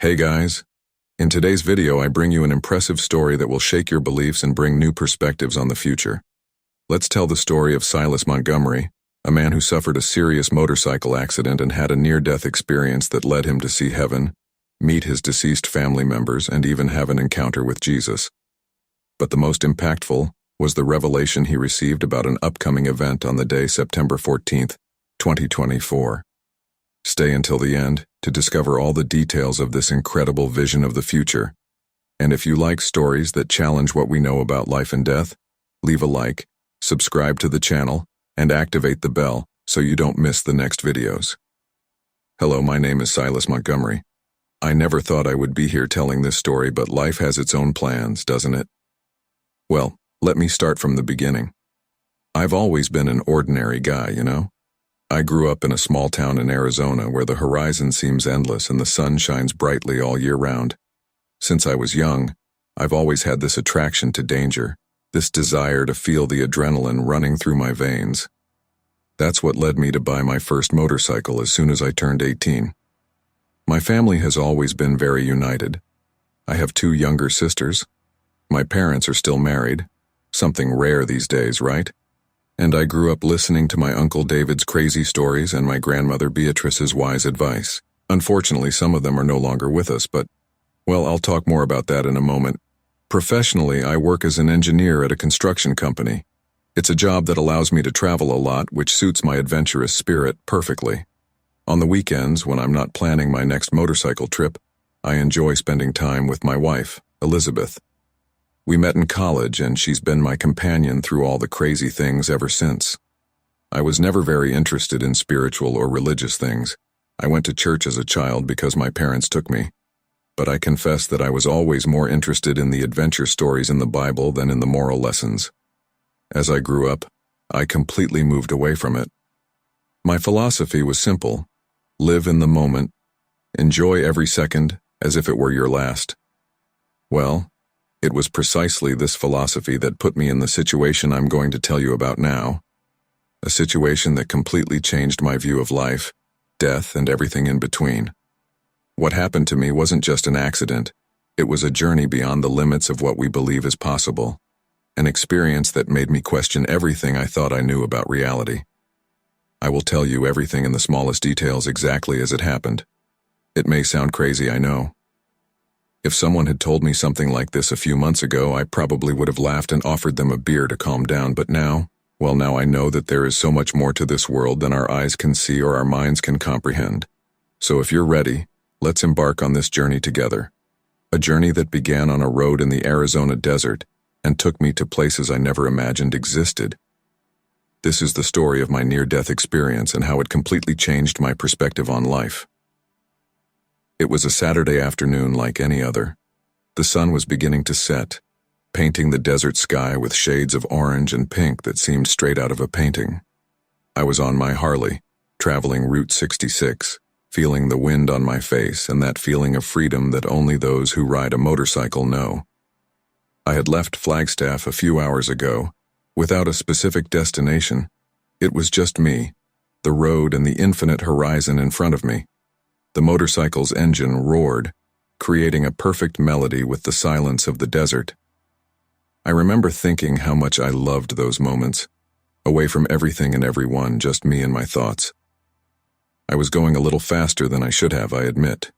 Hey guys, in today's video I bring you an impressive story that will shake your beliefs and bring new perspectives on the future. Let's tell the story of Silas Montgomery, a man who suffered a serious motorcycle accident and had a near-death experience that led him to see heaven, meet his deceased family members, and even have an encounter with Jesus. But the most impactful was the revelation he received about an upcoming event on the day September 14th, 2024. Stay until the end to discover all the details of this incredible vision of the future. And if you like stories that challenge what we know about life and death, leave a like, subscribe to the channel, and activate the bell so you don't miss the next videos. Hello, my name is Silas Montgomery. I never thought I would be here telling this story, but life has its own plans, doesn't it? Well, let me start from the beginning. I've always been an ordinary guy, you know? I grew up in a small town in Arizona where the horizon seems endless and the sun shines brightly all year round. Since I was young, I've always had this attraction to danger, this desire to feel the adrenaline running through my veins. That's what led me to buy my first motorcycle as soon as I turned 18. My family has always been very united. I have 2 younger sisters. My parents are still married, something rare these days, right? And I grew up listening to my Uncle David's crazy stories and my grandmother Beatrice's wise advice. Unfortunately, some of them are no longer with us, but, well, I'll talk more about that in a moment. Professionally, I work as an engineer at a construction company. It's a job that allows me to travel a lot, which suits my adventurous spirit perfectly. On the weekends, when I'm not planning my next motorcycle trip, I enjoy spending time with my wife, Elizabeth. We met in college, and she's been my companion through all the crazy things ever since. I was never very interested in spiritual or religious things. I went to church as a child because my parents took me. But I confess that I was always more interested in the adventure stories in the Bible than in the moral lessons. As I grew up, I completely moved away from it. My philosophy was simple: live in the moment, enjoy every second as if it were your last. Well, it was precisely this philosophy that put me in the situation I'm going to tell you about now. A situation that completely changed my view of life, death, and everything in between. What happened to me wasn't just an accident. It was a journey beyond the limits of what we believe is possible. An experience that made me question everything I thought I knew about reality. I will tell you everything in the smallest details exactly as it happened. It may sound crazy, I know. If someone had told me something like this a few months ago, I probably would have laughed and offered them a beer to calm down, but now, well, now I know that there is so much more to this world than our eyes can see or our minds can comprehend. So if you're ready, let's embark on this journey together. A journey that began on a road in the Arizona desert and took me to places I never imagined existed. This is the story of my near-death experience and how it completely changed my perspective on life. It was a Saturday afternoon like any other. The sun was beginning to set, painting the desert sky with shades of orange and pink that seemed straight out of a painting. I was on my Harley, traveling Route 66, feeling the wind on my face and that feeling of freedom that only those who ride a motorcycle know. I had left Flagstaff a few hours ago, without a specific destination. It was just me, the road, and the infinite horizon in front of me. The motorcycle's engine roared, creating a perfect melody with the silence of the desert. I remember thinking how much I loved those moments, away from everything and everyone, just me and my thoughts. I was going a little faster than I should have, I admit.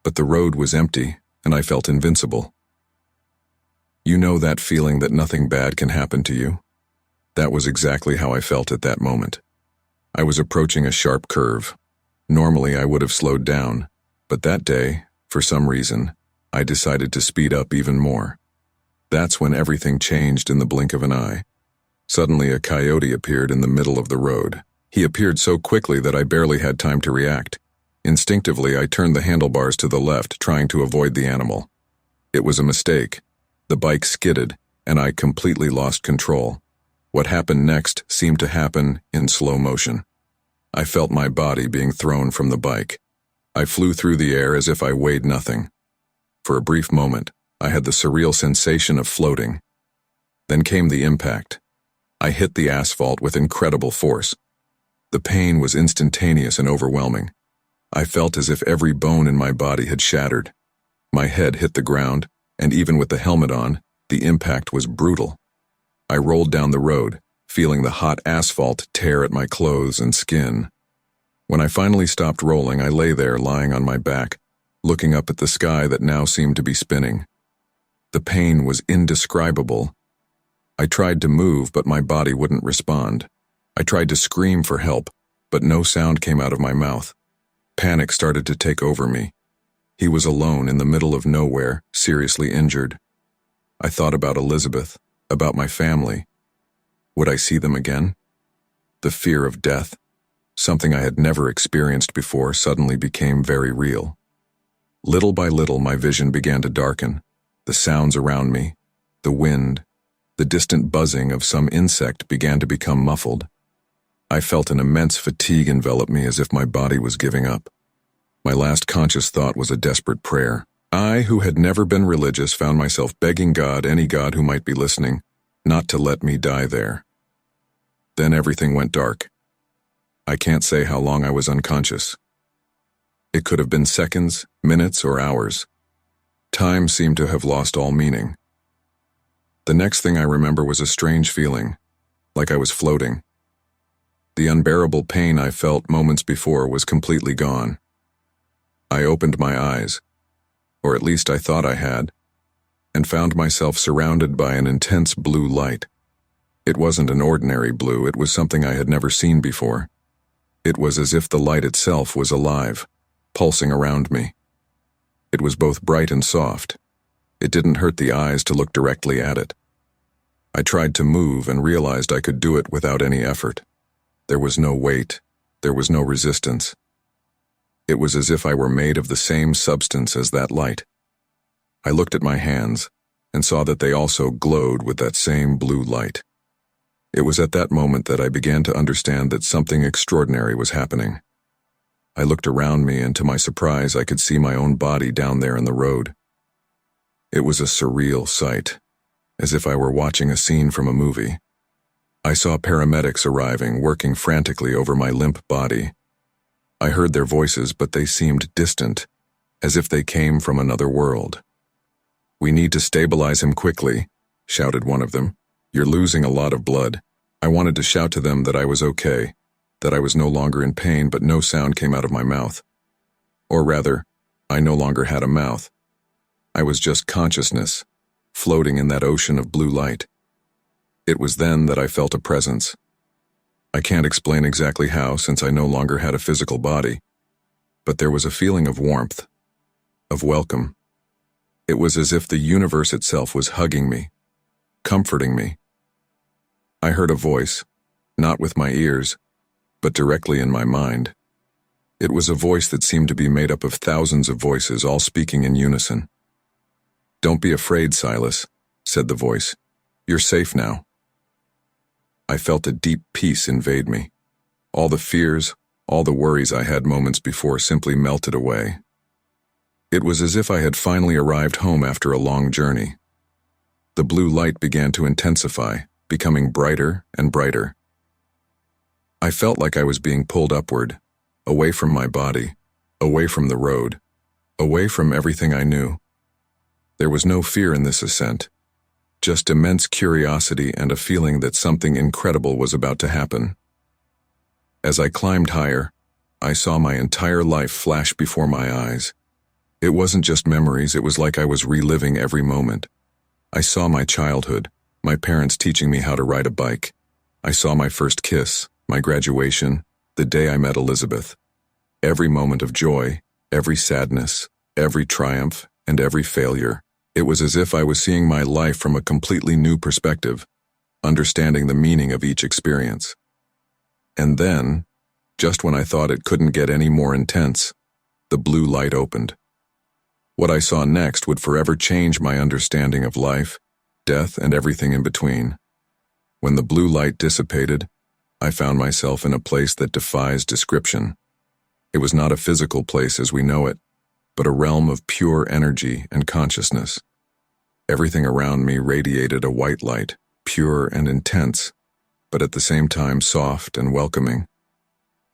But the road was empty, and I felt invincible. You know that feeling that nothing bad can happen to you? That was exactly how I felt at that moment. I was approaching a sharp curve. Normally I would have slowed down, but that day, for some reason, I decided to speed up even more. That's when everything changed in the blink of an eye. Suddenly a coyote appeared in the middle of the road. He appeared so quickly that I barely had time to react. Instinctively, I turned the handlebars to the left, trying to avoid the animal. It was a mistake. The bike skidded, and I completely lost control. What happened next seemed to happen in slow motion. I felt my body being thrown from the bike. I flew through the air as if I weighed nothing. For a brief moment, I had the surreal sensation of floating. Then came the impact. I hit the asphalt with incredible force. The pain was instantaneous and overwhelming. I felt as if every bone in my body had shattered. My head hit the ground, and even with the helmet on, the impact was brutal. I rolled down the road, feeling the hot asphalt tear at my clothes and skin. When I finally stopped rolling, I lay there lying on my back, looking up at the sky that now seemed to be spinning. The pain was indescribable. I tried to move, but my body wouldn't respond. I tried to scream for help, but no sound came out of my mouth. Panic started to take over me. He was alone in the middle of nowhere, seriously injured. I thought about Elizabeth, about my family. Would I see them again? The fear of death, something I had never experienced before, suddenly became very real. Little by little, my vision began to darken. The sounds around me, the wind, the distant buzzing of some insect began to become muffled. I felt an immense fatigue envelop me as if my body was giving up. My last conscious thought was a desperate prayer. I, who had never been religious, found myself begging God, any God who might be listening, not to let me die there. Then everything went dark. I can't say how long I was unconscious. It could have been seconds, minutes, or hours. Time seemed to have lost all meaning. The next thing I remember was a strange feeling, like I was floating. The unbearable pain I felt moments before was completely gone. I opened my eyes, or at least I thought I had, and found myself surrounded by an intense blue light. It wasn't an ordinary blue, it was something I had never seen before. It was as if the light itself was alive, pulsing around me. It was both bright and soft. It didn't hurt the eyes to look directly at it. I tried to move and realized I could do it without any effort. There was no weight, there was no resistance. It was as if I were made of the same substance as that light. I looked at my hands and saw that they also glowed with that same blue light. It was at that moment that I began to understand that something extraordinary was happening. I looked around me, and to my surprise, I could see my own body down there in the road. It was a surreal sight, as if I were watching a scene from a movie. I saw paramedics arriving, working frantically over my limp body. I heard their voices, but they seemed distant, as if they came from another world. "We need to stabilize him quickly," shouted one of them. "You're losing a lot of blood." I wanted to shout to them that I was okay, that I was no longer in pain, but no sound came out of my mouth. Or rather, I no longer had a mouth. I was just consciousness, floating in that ocean of blue light. It was then that I felt a presence. I can't explain exactly how, since I no longer had a physical body, but there was a feeling of warmth, of welcome. It was as if the universe itself was hugging me, comforting me. I heard a voice, not with my ears, but directly in my mind. It was a voice that seemed to be made up of thousands of voices, all speaking in unison. "Don't be afraid, Silas," said the voice. "You're safe now." I felt a deep peace invade me. All the fears, all the worries I had moments before simply melted away. It was as if I had finally arrived home after a long journey. The blue light began to intensify, becoming brighter and brighter. I felt like I was being pulled upward, away from my body, away from the road, away from everything I knew. There was no fear in this ascent, just immense curiosity and a feeling that something incredible was about to happen. As I climbed higher, I saw my entire life flash before my eyes. It wasn't just memories, it was like I was reliving every moment. I saw my childhood, my parents teaching me how to ride a bike. I saw my first kiss, my graduation, the day I met Elizabeth. Every moment of joy, every sadness, every triumph, and every failure. It was as if I was seeing my life from a completely new perspective, understanding the meaning of each experience. And then, just when I thought it couldn't get any more intense, the blue light opened. What I saw next would forever change my understanding of life, death, and everything in between. When the blue light dissipated, I found myself in a place that defies description. It was not a physical place as we know it, but a realm of pure energy and consciousness. Everything around me radiated a white light, pure and intense, but at the same time soft and welcoming.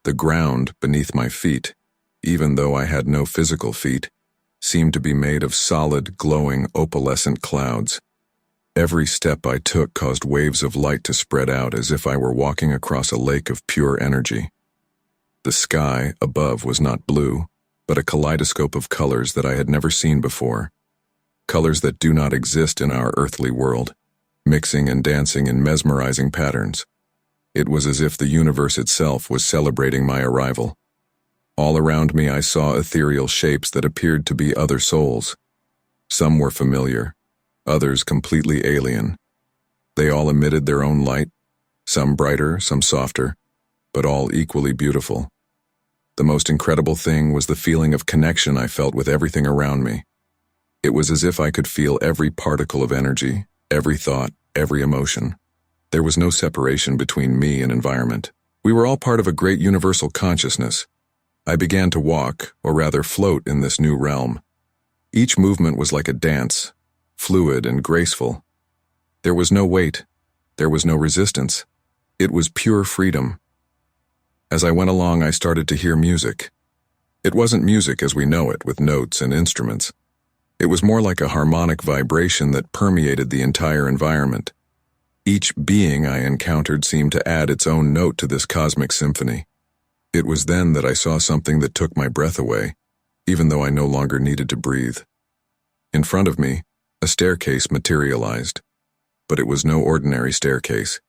The ground beneath my feet, even though I had no physical feet, seemed to be made of solid, glowing, opalescent clouds. Every step I took caused waves of light to spread out as if I were walking across a lake of pure energy. The sky above was not blue, but a kaleidoscope of colors that I had never seen before. Colors that do not exist in our earthly world, mixing and dancing in mesmerizing patterns. It was as if the universe itself was celebrating my arrival. All around me I saw ethereal shapes that appeared to be other souls. Some were familiar, others completely alien. They all emitted their own light, some brighter, some softer, but all equally beautiful. The most incredible thing was the feeling of connection I felt with everything around me. It was as if I could feel every particle of energy, every thought, every emotion. There was no separation between me and environment. We were all part of a great universal consciousness. I began to walk, or rather float, in this new realm. Each movement was like a dance, fluid and graceful. There was no weight. There was no resistance. It was pure freedom. As I went along, I started to hear music. It wasn't music as we know it, with notes and instruments. It was more like a harmonic vibration that permeated the entire environment. Each being I encountered seemed to add its own note to this cosmic symphony. It was then that I saw something that took my breath away, even though I no longer needed to breathe. In front of me, a staircase materialized, but it was no ordinary staircase.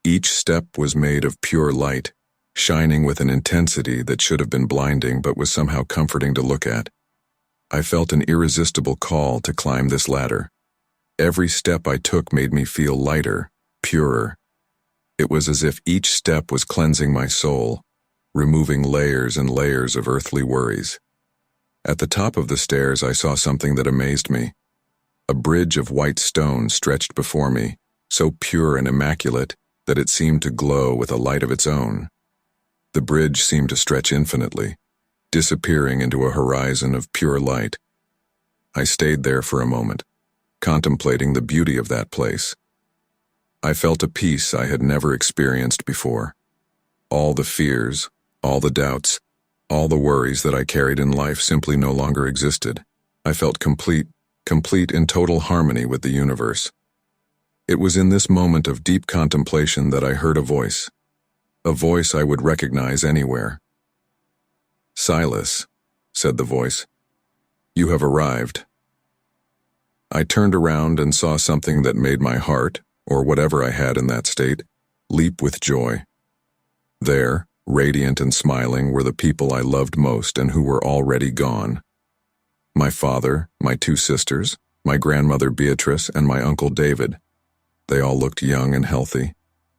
Each step was made of pure light, shining with an intensity that should have been blinding but was somehow comforting to look at. I felt an irresistible call to climb this ladder. Every step I took made me feel lighter, purer. It was as if each step was cleansing my soul, removing layers and layers of earthly worries. At the top of the stairs, I saw something that amazed me. A bridge of white stone stretched before me, so pure and immaculate that it seemed to glow with a light of its own. The bridge seemed to stretch infinitely, disappearing into a horizon of pure light. I stayed there for a moment, contemplating the beauty of that place. I felt a peace I had never experienced before. All the fears, all the doubts, all the worries that I carried in life simply no longer existed. I felt complete in total harmony with the universe. It was in this moment of deep contemplation that I heard a voice I would recognize anywhere. "Silas," said the voice, "you have arrived." I turned around and saw something that made my heart, or whatever I had in that state, leap with joy. There, radiant and smiling, were the people I loved most and who were already gone. My father, my two sisters, my grandmother Beatrice, and my uncle David. They all looked young and healthy,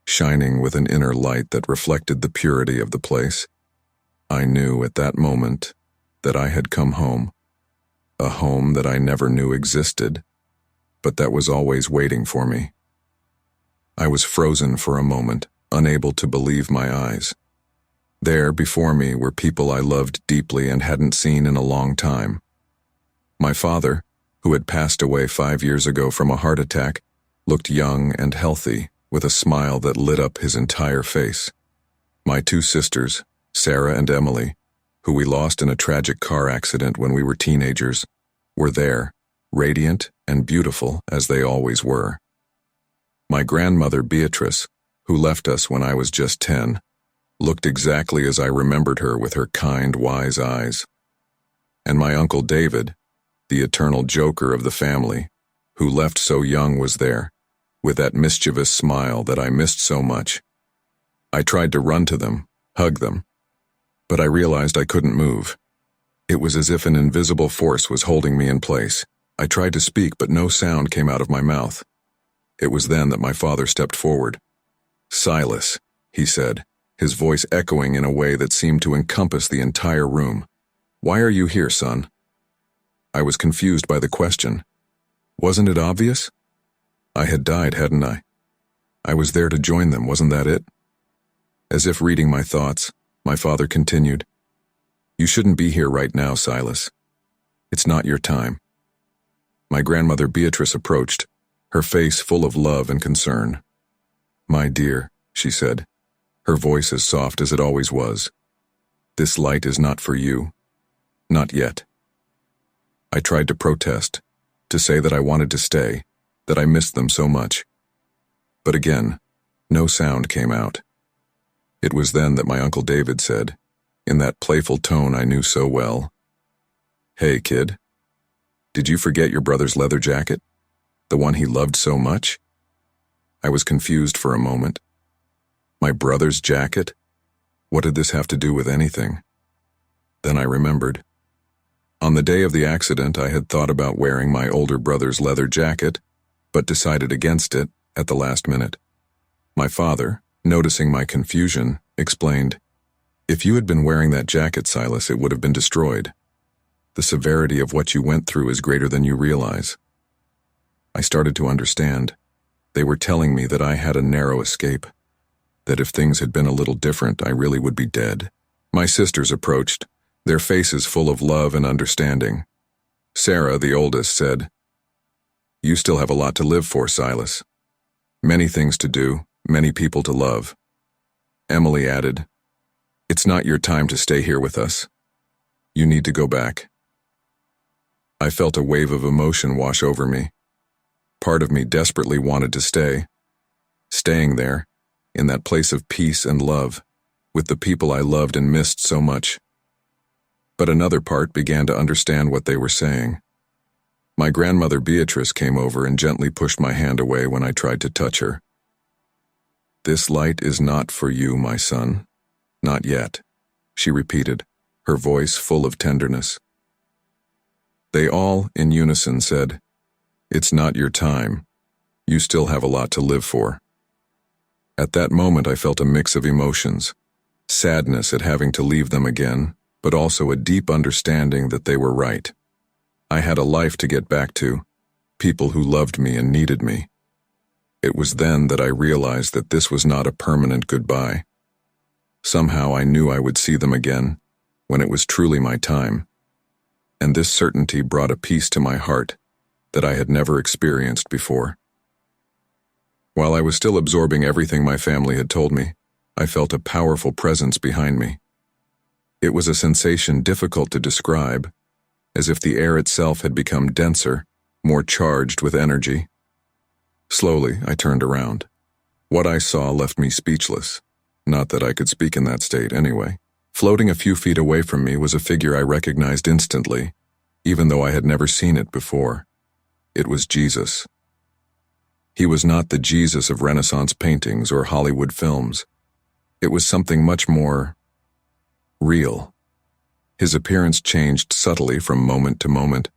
shining with an inner light that reflected the purity of the place. I knew at that moment that I had come home, a home that I never knew existed, but that was always waiting for me. I was frozen for a moment, unable to believe my eyes. There before me were people I loved deeply and hadn't seen in a long time. My father, who had passed away 5 years ago from a heart attack, looked young and healthy, with a smile that lit up his entire face. My two sisters, Sarah and Emily, who we lost in a tragic car accident when we were teenagers, were there, radiant and beautiful as they always were. My grandmother Beatrice, who left us when I was just 10, looked exactly as I remembered her with her kind, wise eyes. And my uncle David, the eternal joker of the family, who left so young, was there, with that mischievous smile that I missed so much. I tried to run to them, hug them, but I realized I couldn't move. It was as if an invisible force was holding me in place. I tried to speak, but no sound came out of my mouth. It was then that my father stepped forward. "Silas," he said, his voice echoing in a way that seemed to encompass the entire room. "Why are you here, son?" I was confused by the question. Wasn't it obvious? I had died, hadn't I? I was there to join them, wasn't that it? As if reading my thoughts, my father continued, "You shouldn't be here right now, Silas. It's not your time." My grandmother Beatrice approached, her face full of love and concern. "My dear," she said, her voice as soft as it always was, "this light is not for you. Not yet. I tried to protest, to say that I wanted to stay, that I missed them so much. But again, no sound came out. It was then that my Uncle David said, in that playful tone I knew so well, "Hey, kid, did you forget your brother's leather jacket? The one he loved so much?" I was confused for a moment. My brother's jacket? What did this have to do with anything? Then I remembered. On the day of the accident, I had thought about wearing my older brother's leather jacket, but decided against it at the last minute. My father, noticing my confusion, explained, "If you had been wearing that jacket, Silas, it would have been destroyed. The severity of what you went through is greater than you realize." I started to understand. They were telling me that I had a narrow escape, that if things had been a little different, I really would be dead. My sisters approached, their faces full of love and understanding. Sarah, the oldest, said, "You still have a lot to live for, Silas. Many things to do, many people to love." Emily added, "It's not your time to stay here with us. You need to go back." I felt a wave of emotion wash over me. Part of me desperately wanted to stay. Staying there, in that place of peace and love, with the people I loved and missed so much. But another part began to understand what they were saying. My grandmother Beatrice came over and gently pushed my hand away when I tried to touch her. "This light is not for you, my son. Not yet," she repeated, her voice full of tenderness. They all, in unison, said, "It's not your time. You still have a lot to live for." At that moment I felt a mix of emotions, sadness at having to leave them again, but also a deep understanding that they were right. I had a life to get back to, people who loved me and needed me. It was then that I realized that this was not a permanent goodbye. Somehow I knew I would see them again, when it was truly my time. And this certainty brought a peace to my heart that I had never experienced before. While I was still absorbing everything my family had told me, I felt a powerful presence behind me. It was a sensation difficult to describe, as if the air itself had become denser, more charged with energy. Slowly, I turned around. What I saw left me speechless. Not that I could speak in that state anyway. Floating a few feet away from me was a figure I recognized instantly, even though I had never seen it before. It was Jesus. He was not the Jesus of Renaissance paintings or Hollywood films. It was something much more real. His appearance changed subtly from moment to moment,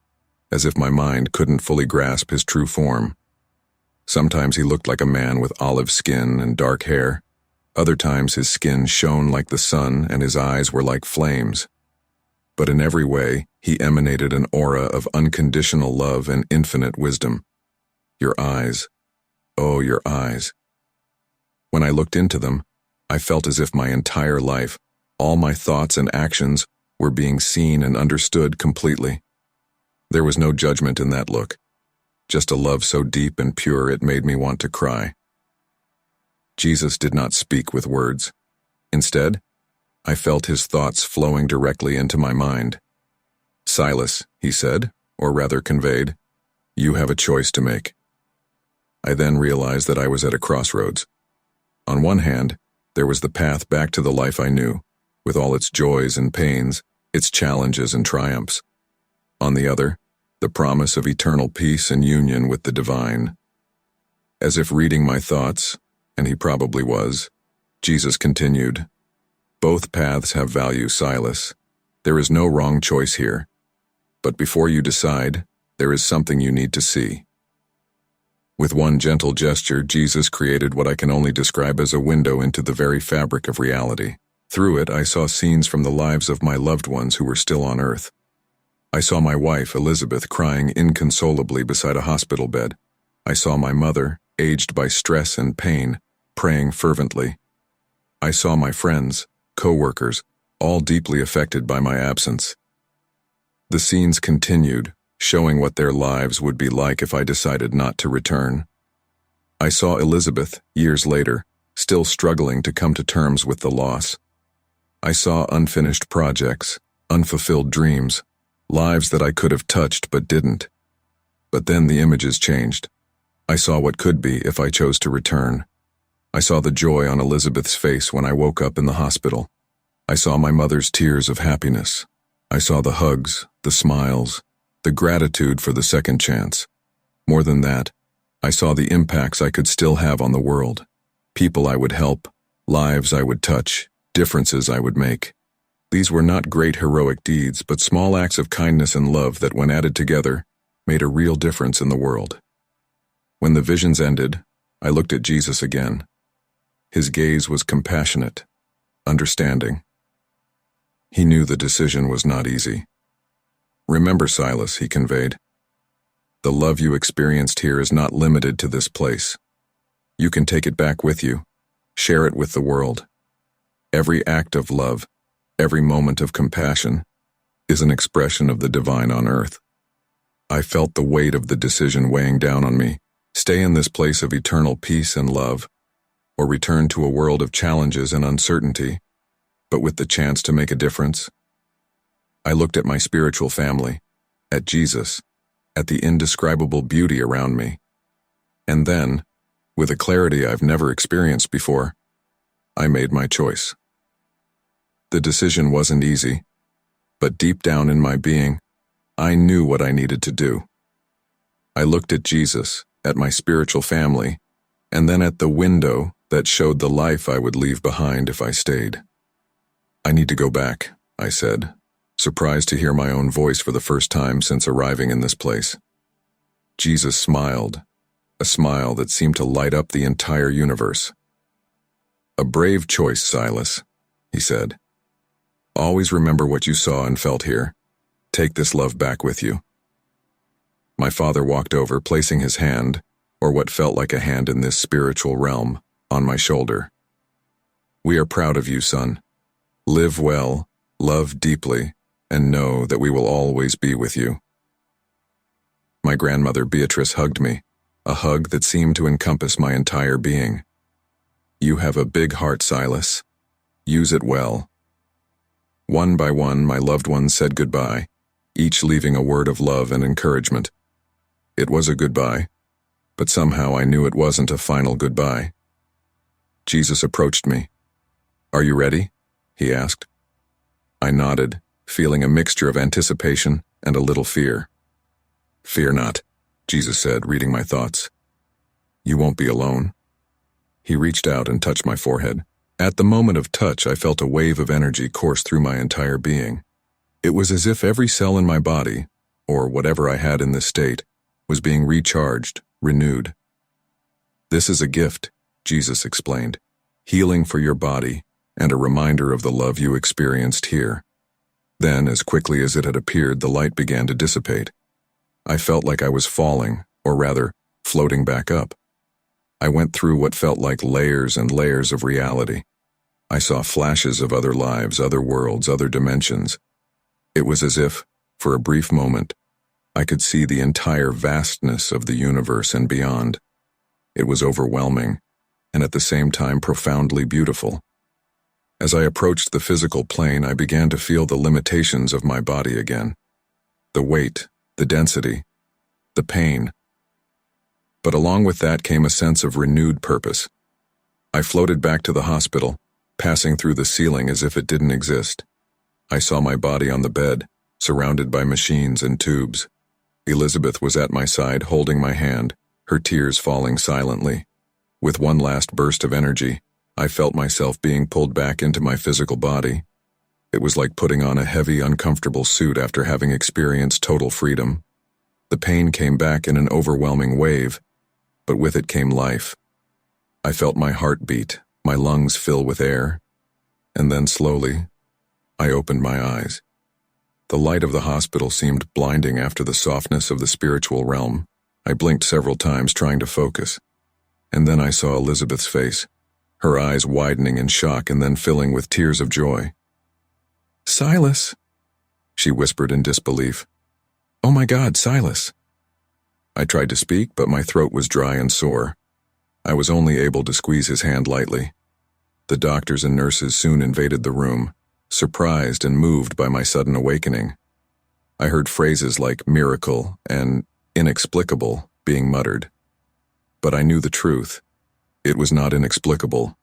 as if my mind couldn't fully grasp his true form. Sometimes he looked like a man with olive skin and dark hair. Other times his skin shone like the sun and his eyes were like flames. But in every way, he emanated an aura of unconditional love and infinite wisdom. Your eyes. Oh, your eyes. When I looked into them, I felt as if my entire life, all my thoughts and actions, were being seen and understood completely. There was no judgment in that look, just a love so deep and pure it made me want to cry. Jesus did not speak with words. Instead, I felt his thoughts flowing directly into my mind. "Silas," he said, or rather conveyed, "you have a choice to make." I then realized that I was at a crossroads. On one hand, there was the path back to the life I knew, with all its joys and pains, its challenges and triumphs. On the other, the promise of eternal peace and union with the divine. As if reading my thoughts, and he probably was, Jesus continued, "Both paths have value, Silas. There is no wrong choice here. But before you decide, there is something you need to see." With one gentle gesture, Jesus created what I can only describe as a window into the very fabric of reality. Through it, I saw scenes from the lives of my loved ones who were still on earth. I saw my wife, Elizabeth, crying inconsolably beside a hospital bed. I saw my mother, aged by stress and pain, praying fervently. I saw my friends, co-workers, all deeply affected by my absence. The scenes continued, showing what their lives would be like if I decided not to return. I saw Elizabeth, years later, still struggling to come to terms with the loss. I saw unfinished projects, unfulfilled dreams, lives that I could have touched but didn't. But then the images changed. I saw what could be if I chose to return. I saw the joy on Elizabeth's face when I woke up in the hospital. I saw my mother's tears of happiness. I saw the hugs, the smiles, the gratitude for the second chance. More than that, I saw the impacts I could still have on the world. People I would help, lives I would touch, differences I would make. These were not great heroic deeds, but small acts of kindness and love that, when added together, made a real difference in the world. When the visions ended, I looked at Jesus again. His gaze was compassionate, understanding. He knew the decision was not easy. "Remember, Silas," he conveyed, "the love you experienced here is not limited to this place. You can take it back with you, share it with the world. Every act of love, every moment of compassion, is an expression of the divine on earth." I felt the weight of the decision weighing down on me. Stay in this place of eternal peace and love, or return to a world of challenges and uncertainty, but with the chance to make a difference. I looked at my spiritual family, at Jesus, at the indescribable beauty around me. And then, with a clarity I've never experienced before, I made my choice. The decision wasn't easy, but deep down in my being, I knew what I needed to do. I looked at Jesus, at my spiritual family, and then at the window that showed the life I would leave behind if I stayed. "I need to go back," I said, surprised to hear my own voice for the first time since arriving in this place. Jesus smiled, a smile that seemed to light up the entire universe. "A brave choice, Silas," he said. "Always remember what you saw and felt here. Take this love back with you." My father walked over, placing his hand, or what felt like a hand in this spiritual realm, on my shoulder. "We are proud of you, son. Live well, love deeply, and know that we will always be with you." My grandmother Beatrice hugged me, a hug that seemed to encompass my entire being. "You have a big heart, Silas. Use it well." One by one, my loved ones said goodbye, each leaving a word of love and encouragement. It was a goodbye, but somehow I knew it wasn't a final goodbye. Jesus approached me. "Are you ready?" he asked. I nodded, feeling a mixture of anticipation and a little fear. "Fear not," Jesus said, reading my thoughts. "You won't be alone." He reached out and touched my forehead. At the moment of touch, I felt a wave of energy course through my entire being. It was as if every cell in my body, or whatever I had in this state, was being recharged, renewed. "This is a gift," Jesus explained, "healing for your body and a reminder of the love you experienced here." Then, as quickly as it had appeared, the light began to dissipate. I felt like I was falling, or rather, floating back up. I went through what felt like layers and layers of reality. I saw flashes of other lives, other worlds, other dimensions. It was as if, for a brief moment, I could see the entire vastness of the universe and beyond. It was overwhelming, and at the same time profoundly beautiful. As I approached the physical plane, I began to feel the limitations of my body again. The weight, the density, the pain. But along with that came a sense of renewed purpose. I floated back to the hospital, passing through the ceiling as if it didn't exist. I saw my body on the bed, surrounded by machines and tubes. Elizabeth was at my side, holding my hand, her tears falling silently. With one last burst of energy, I felt myself being pulled back into my physical body. It was like putting on a heavy, uncomfortable suit after having experienced total freedom. The pain came back in an overwhelming wave, but with it came life. I felt my heart beat, my lungs fill with air, and then slowly, I opened my eyes. The light of the hospital seemed blinding after the softness of the spiritual realm. I blinked several times trying to focus, and then I saw Elizabeth's face, her eyes widening in shock and then filling with tears of joy. "Silas," she whispered in disbelief. "Oh my God, Silas." I tried to speak, but my throat was dry and sore. I was only able to squeeze his hand lightly. The doctors and nurses soon invaded the room, surprised and moved by my sudden awakening. I heard phrases like miracle and inexplicable being muttered. But I knew the truth. It was not inexplicable.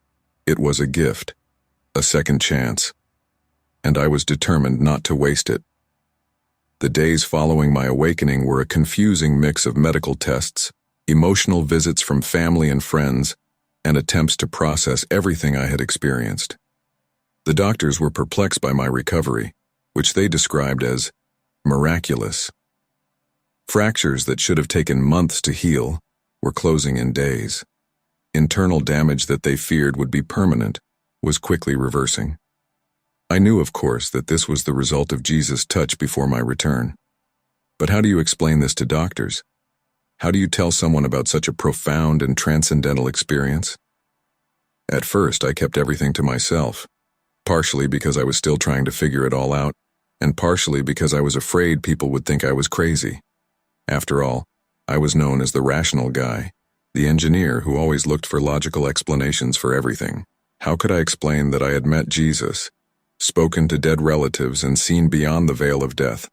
It was a gift, a second chance, and I was determined not to waste it. The days following my awakening were a confusing mix of medical tests, emotional visits from family and friends, and attempts to process everything I had experienced. The doctors were perplexed by my recovery, which they described as miraculous. Fractures that should have taken months to heal were closing in days. Internal damage that they feared would be permanent was quickly reversing. I knew, of course, that this was the result of Jesus' touch before my return. But how do you explain this to doctors? How do you tell someone about such a profound and transcendental experience? At first, I kept everything to myself, partially because I was still trying to figure it all out, and partially because I was afraid people would think I was crazy. After all, I was known as the rational guy, the engineer who always looked for logical explanations for everything. How could I explain that I had met Jesus, spoken to dead relatives, and seen beyond the veil of death?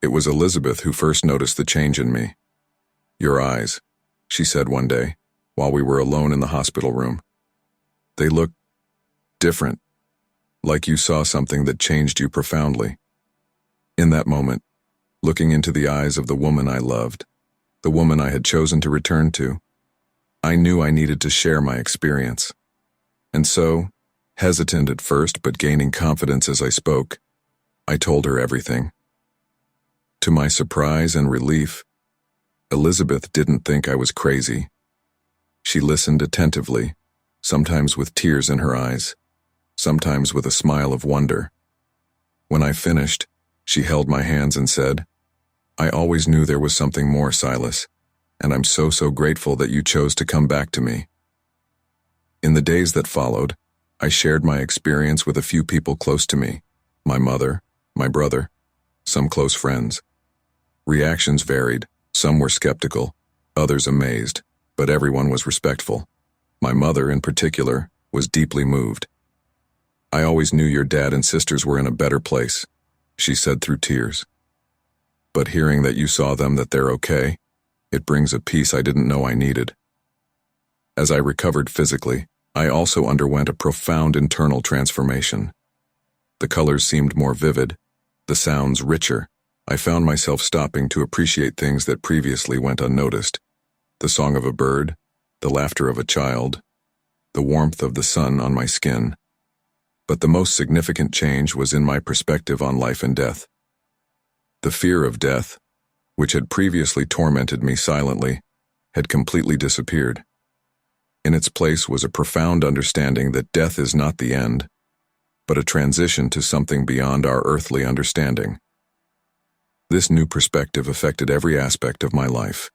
It was Elizabeth who first noticed the change in me. "Your eyes," she said one day, while we were alone in the hospital room. "They look different, like you saw something that changed you profoundly." In that moment, looking into the eyes of the woman I loved, the woman I had chosen to return to, I knew I needed to share my experience. And so, hesitant at first but gaining confidence as I spoke, I told her everything. To my surprise and relief, Elizabeth didn't think I was crazy. She listened attentively, sometimes with tears in her eyes, sometimes with a smile of wonder. When I finished, she held my hands and said, "I always knew there was something more, Silas, and I'm so grateful that you chose to come back to me." In the days that followed, I shared my experience with a few people close to me, my mother, my brother, some close friends. Reactions varied. Some were skeptical, others amazed, but everyone was respectful. My mother, in particular, was deeply moved. "I always knew your dad and sisters were in a better place," she said through tears. "But hearing that you saw them, that they're okay, it brings a peace I didn't know I needed." As I recovered physically, I also underwent a profound internal transformation. The colors seemed more vivid, the sounds richer. I found myself stopping to appreciate things that previously went unnoticed. The song of a bird, the laughter of a child, the warmth of the sun on my skin. But the most significant change was in my perspective on life and death. The fear of death, which had previously tormented me silently, had completely disappeared. In its place was a profound understanding that death is not the end, but a transition to something beyond our earthly understanding. This new perspective affected every aspect of my life.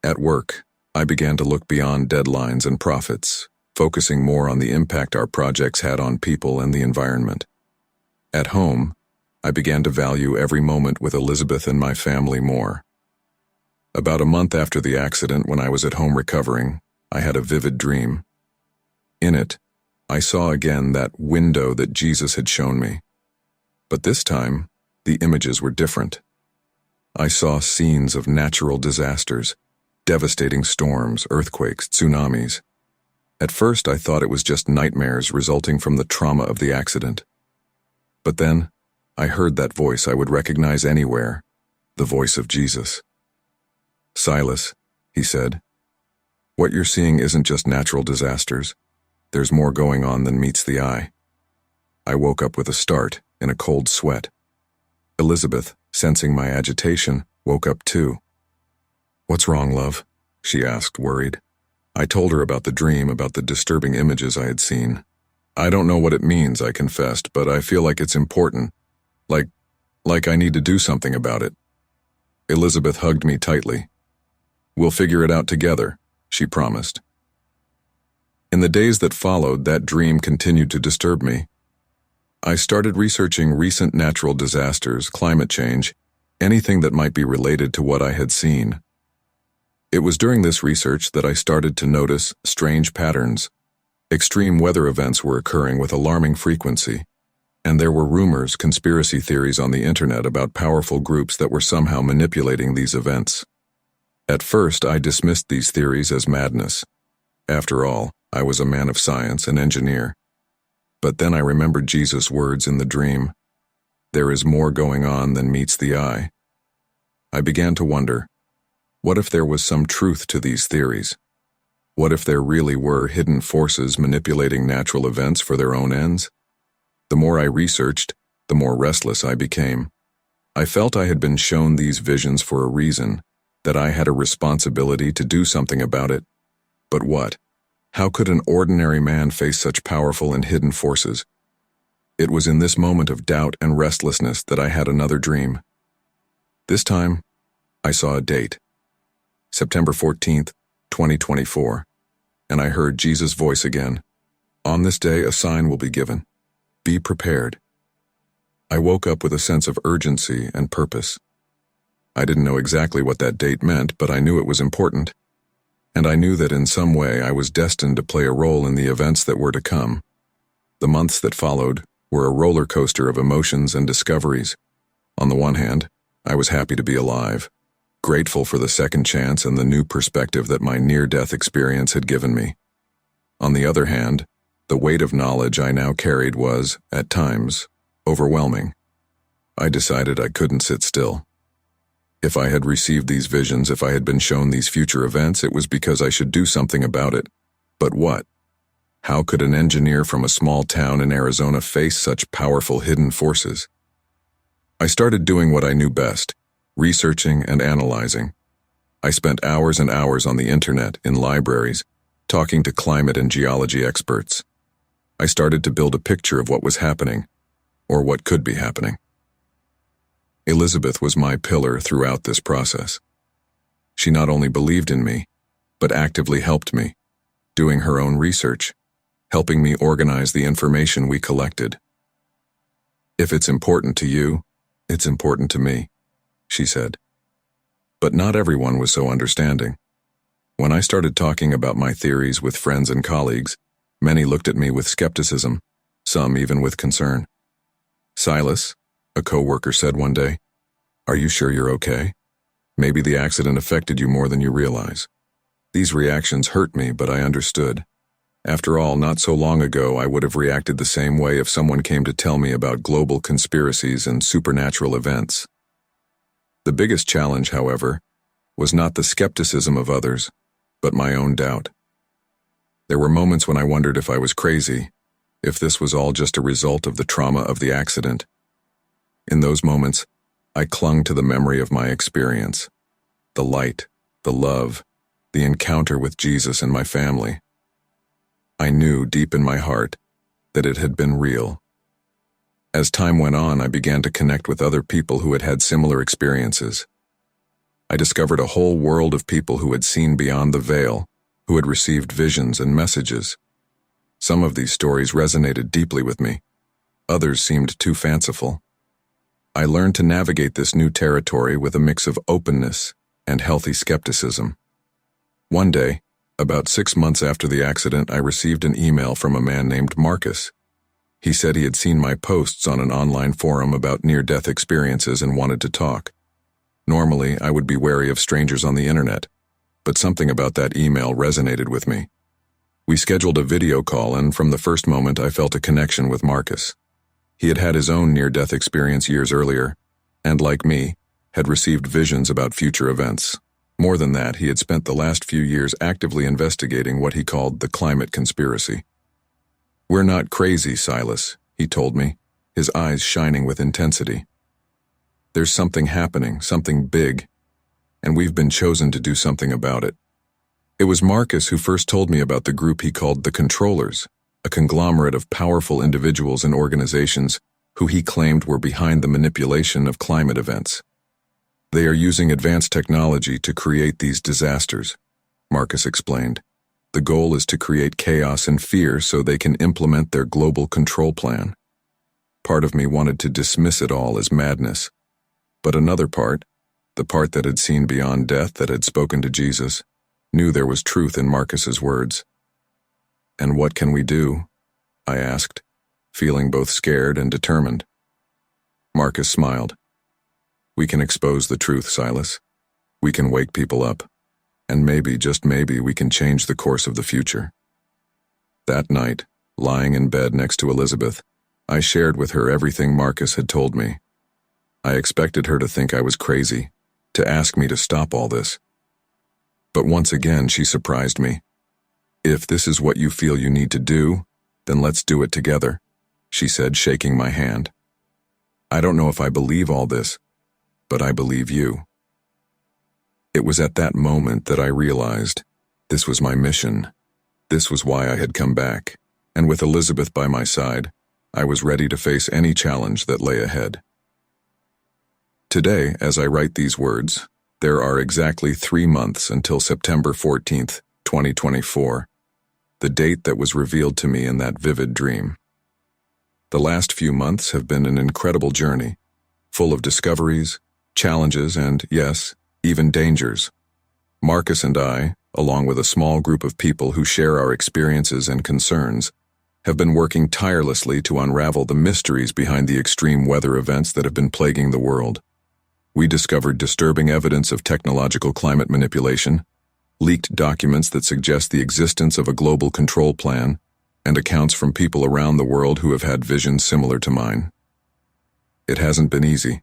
At work, I began to look beyond deadlines and profits, focusing more on the impact our projects had on people and the environment. At home, I began to value every moment with Elizabeth and my family more. About a month after the accident, when I was at home recovering, I had a vivid dream. In it, I saw again that window that Jesus had shown me. But this time, the images were different. I saw scenes of natural disasters, devastating storms, earthquakes, tsunamis. At first, I thought it was just nightmares resulting from the trauma of the accident. But then, I heard that voice I would recognize anywhere, the voice of Jesus. "Silas," he said, "what you're seeing isn't just natural disasters. There's more going on than meets the eye." I woke up with a start, in a cold sweat. Elizabeth, sensing my agitation, woke up too. "What's wrong, love?" she asked, worried. I told her about the dream, about the disturbing images I had seen. "I don't know what it means," I confessed, "but I feel like it's important. Like I need to do something about it." Elizabeth hugged me tightly. "We'll figure it out together," she promised. In the days that followed, that dream continued to disturb me. I started researching recent natural disasters, climate change, anything that might be related to what I had seen. It was during this research that I started to notice strange patterns. Extreme weather events were occurring with alarming frequency. And there were rumors, conspiracy theories on the internet about powerful groups that were somehow manipulating these events. At first, I dismissed these theories as madness. After all, I was a man of science, an engineer. But then I remembered Jesus' words in the dream, "There is more going on than meets the eye." I began to wonder, what if there was some truth to these theories? What if there really were hidden forces manipulating natural events for their own ends? The more I researched, the more restless I became. I felt I had been shown these visions for a reason, that I had a responsibility to do something about it. But what? How could an ordinary man face such powerful and hidden forces? It was in this moment of doubt and restlessness that I had another dream. This time, I saw a date. September 14th, 2024, and I heard Jesus' voice again. "On this day, a sign will be given. Be prepared." I woke up with a sense of urgency and purpose. I didn't know exactly what that date meant, but I knew it was important. And I knew that in some way I was destined to play a role in the events that were to come. The months that followed were a roller coaster of emotions and discoveries. On the one hand, I was happy to be alive, grateful for the second chance and the new perspective that my near-death experience had given me. On the other hand, the weight of knowledge I now carried was, at times, overwhelming. I decided I couldn't sit still. If I had received these visions, if I had been shown these future events, it was because I should do something about it. But what? How could an engineer from a small town in Arizona face such powerful hidden forces? I started doing what I knew best, researching and analyzing. I spent hours and hours on the internet, in libraries, talking to climate and geology experts. I started to build a picture of what was happening, or what could be happening. Elizabeth was my pillar throughout this process. She not only believed in me, but actively helped me, doing her own research, helping me organize the information we collected. "If it's important to you, it's important to me," she said. But not everyone was so understanding. When I started talking about my theories with friends and colleagues, many looked at me with skepticism, some even with concern. "Silas," a co-worker said one day, "are you sure you're okay? Maybe the accident affected you more than you realize." These reactions hurt me, but I understood. After all, not so long ago I would have reacted the same way if someone came to tell me about global conspiracies and supernatural events. The biggest challenge, however, was not the skepticism of others, but my own doubt. There were moments when I wondered if I was crazy, if this was all just a result of the trauma of the accident. In those moments, I clung to the memory of my experience, the light, the love, the encounter with Jesus and my family. I knew deep in my heart that it had been real. As time went on, I began to connect with other people who had had similar experiences. I discovered a whole world of people who had seen beyond the veil, who had received visions and messages. Some of these stories resonated deeply with me. Others seemed too fanciful. I learned to navigate this new territory with a mix of openness and healthy skepticism. One day, about 6 months after the accident, I received an email from a man named Marcus. He said he had seen my posts on an online forum about near-death experiences and wanted to talk. Normally, I would be wary of strangers on the internet, but something about that email resonated with me. We scheduled a video call, and from the first moment I felt a connection with Marcus. He had had his own near-death experience years earlier, and like me, had received visions about future events. More than that, he had spent the last few years actively investigating what he called the climate conspiracy. "We're not crazy, Silas," he told me, his eyes shining with intensity. "There's something happening, something big, and we've been chosen to do something about it." It was Marcus who first told me about the group he called the Controllers, a conglomerate of powerful individuals and organizations who he claimed were behind the manipulation of climate events. "They are using advanced technology to create these disasters," Marcus explained. "The goal is to create chaos and fear so they can implement their global control plan." Part of me wanted to dismiss it all as madness, but another part, the part that had seen beyond death, that had spoken to Jesus, knew there was truth in Marcus's words. "And what can we do?" I asked. feeling both scared and determined. Marcus smiled. We can expose the truth, Silas. We can wake people up. And maybe, just maybe, we can change the course of the future. That night, lying in bed next to Elizabeth, I shared with her everything Marcus had told me. I expected her to think I was crazy, to ask me to stop all this. But once again, she surprised me. If this is what you feel you need to do, then let's do it together, she said, shaking my hand. I don't know if I believe all this, but I believe you. It was at that moment that I realized this was my mission. This was why I had come back, and with Elizabeth by my side, I was ready to face any challenge that lay ahead. Today, as I write these words, there are exactly 3 months until September 14th, 2024, the date that was revealed to me in that vivid dream. The last few months have been an incredible journey, full of discoveries, challenges, and, yes, even dangers. Marcus and I, along with a small group of people who share our experiences and concerns, have been working tirelessly to unravel the mysteries behind the extreme weather events that have been plaguing the world. We discovered disturbing evidence of technological climate manipulation, leaked documents that suggest the existence of a global control plan, and accounts from people around the world who have had visions similar to mine. It hasn't been easy.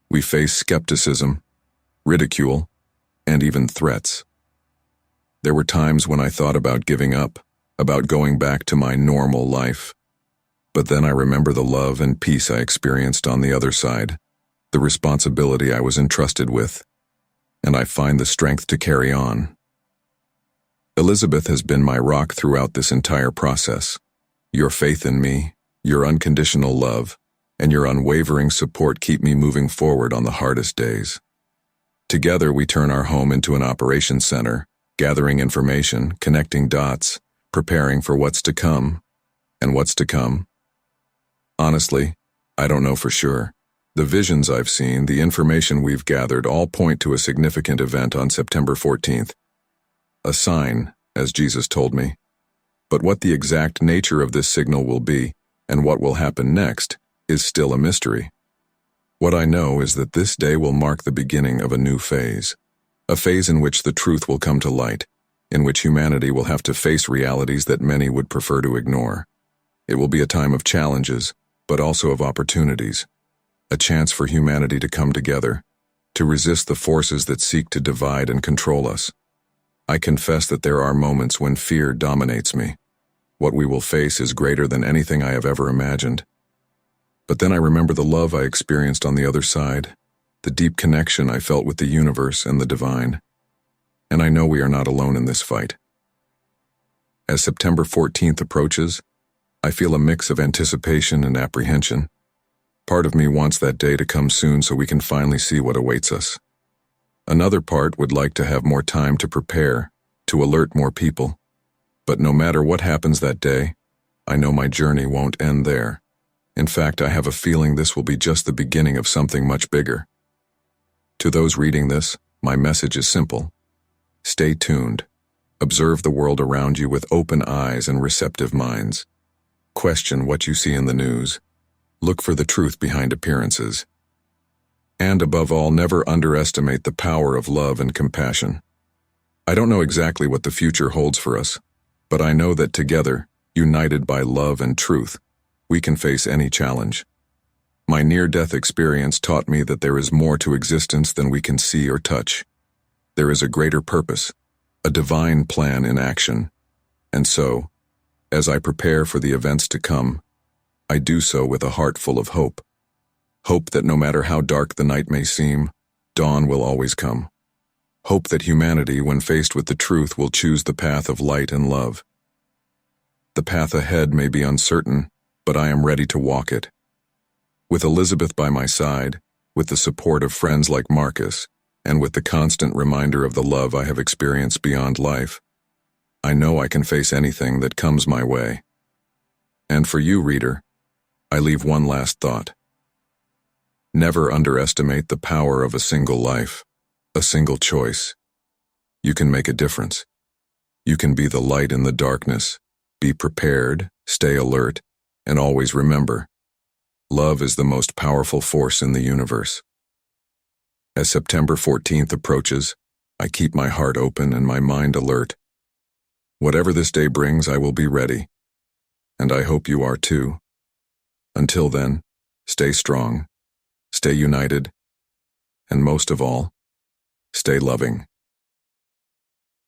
We face skepticism, ridicule, and even threats. There were times when I thought about giving up, about going back to my normal life. But then I remember the love and peace I experienced on the other side, the responsibility I was entrusted with, and I find the strength to carry on. Elizabeth has been my rock throughout this entire process. Your faith in me, your unconditional love, and your unwavering support keep me moving forward on the hardest days. Together we turn our home into an operations center, gathering information, connecting dots, preparing for what's to come. And what's to come? Honestly, I don't know for sure. The visions I've seen, the information we've gathered all point to a significant event on September 14th. A sign, as Jesus told me. But what the exact nature of this signal will be, and what will happen next, is still a mystery. What I know is that this day will mark the beginning of a new phase. A phase in which the truth will come to light, in which humanity will have to face realities that many would prefer to ignore. It will be a time of challenges, but also of opportunities. A chance for humanity to come together, to resist the forces that seek to divide and control us. I confess that there are moments when fear dominates me. What we will face is greater than anything I have ever imagined. But then I remember the love I experienced on the other side, the deep connection I felt with the universe and the divine. And I know we are not alone in this fight. As September 14th approaches, I feel a mix of anticipation and apprehension. Part of me wants that day to come soon so we can finally see what awaits us. Another part would like to have more time to prepare, to alert more people. But no matter what happens that day, I know my journey won't end there. In fact, I have a feeling this will be just the beginning of something much bigger. To those reading this, my message is simple. Stay tuned. Observe the world around you with open eyes and receptive minds. Question what you see in the news. Look for the truth behind appearances. And above all, never underestimate the power of love and compassion. I don't know exactly what the future holds for us, but I know that together, united by love and truth, we can face any challenge. My near-death experience taught me that there is more to existence than we can see or touch. There is a greater purpose, a divine plan in action. And so, as I prepare for the events to come, I do so with a heart full of hope. Hope that no matter how dark the night may seem, dawn will always come. Hope that humanity, when faced with the truth, will choose the path of light and love. The path ahead may be uncertain, but I am ready to walk it. With Elizabeth by my side, with the support of friends like Marcus, and with the constant reminder of the love I have experienced beyond life, I know I can face anything that comes my way. And for you, reader, I leave one last thought. Never underestimate the power of a single life, a single choice. You can make a difference. You can be the light in the darkness, be prepared, stay alert, And always remember, love is the most powerful force in the universe. As September 14th approaches, I keep my heart open and my mind alert. Whatever this day brings, I will be ready. And I hope you are too. Until then, stay strong, stay united, and most of all, stay loving.